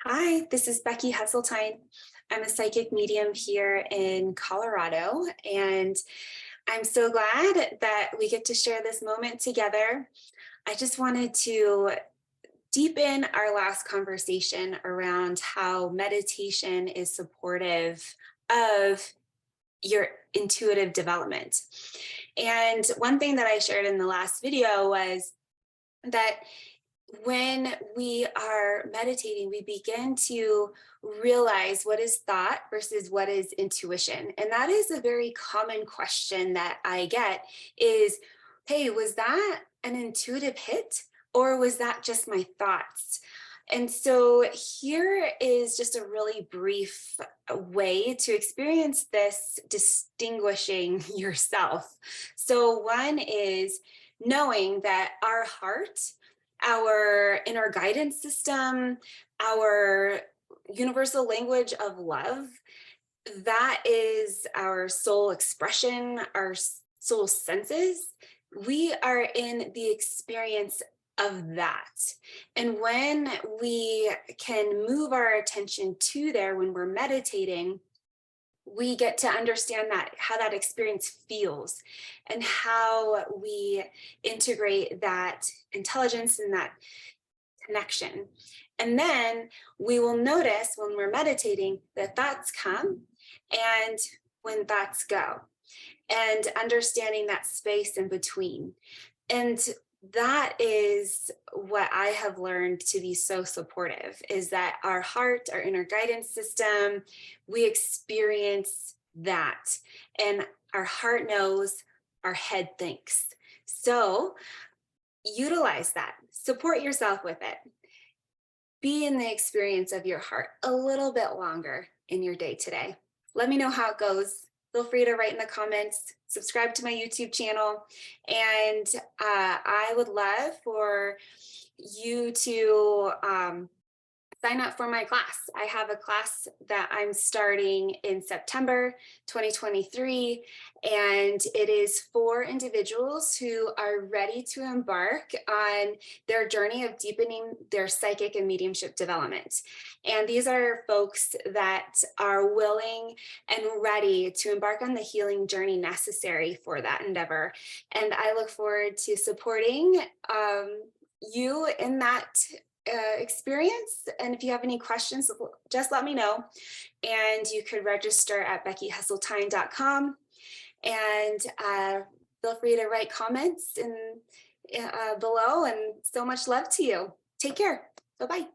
Hi, this is Becky Hesseltine. I'm a psychic medium here in Colorado, and I'm so glad that we get to share this moment together. I just wanted to deepen our last conversation around how meditation is supportive of your intuitive development. And one thing that I shared in the last video was that when we are meditating, we begin to realize what is thought versus what is intuition. And that is a very common question that I get is, hey, was that an intuitive hit or was that just my thoughts? And so here is just a really brief way to experience this distinguishing yourself. So one is knowing that our heart, our inner guidance system, our universal language of love, that is our soul expression, our soul senses. We are in the experience of that. And when we can move our attention to there when we're meditating, we get to understand that how that experience feels and how we integrate that intelligence and that connection. And then we will notice when we're meditating that thoughts come and when thoughts go, and understanding that space in between. And that is what I have learned to be so supportive, is that our heart, our inner guidance system, we experience that. And our heart knows, our head thinks. So utilize that, support yourself with it. Be in the experience of your heart a little bit longer in your day today. Let me know how it goes. Feel free to write in the comments, subscribe to my YouTube channel, and I would love for you to sign up for my class. I have a class that I'm starting in September 2023, and it is for individuals who are ready to embark on their journey of deepening their psychic and mediumship development. And these are folks that are willing and ready to embark on the healing journey necessary for that endeavor. And I look forward to supporting you in that experience. And if you have any questions, just let me know. And you could register at beckyhesseltine.com, and feel free to write comments below, and so much love to you. Take care. Bye-bye.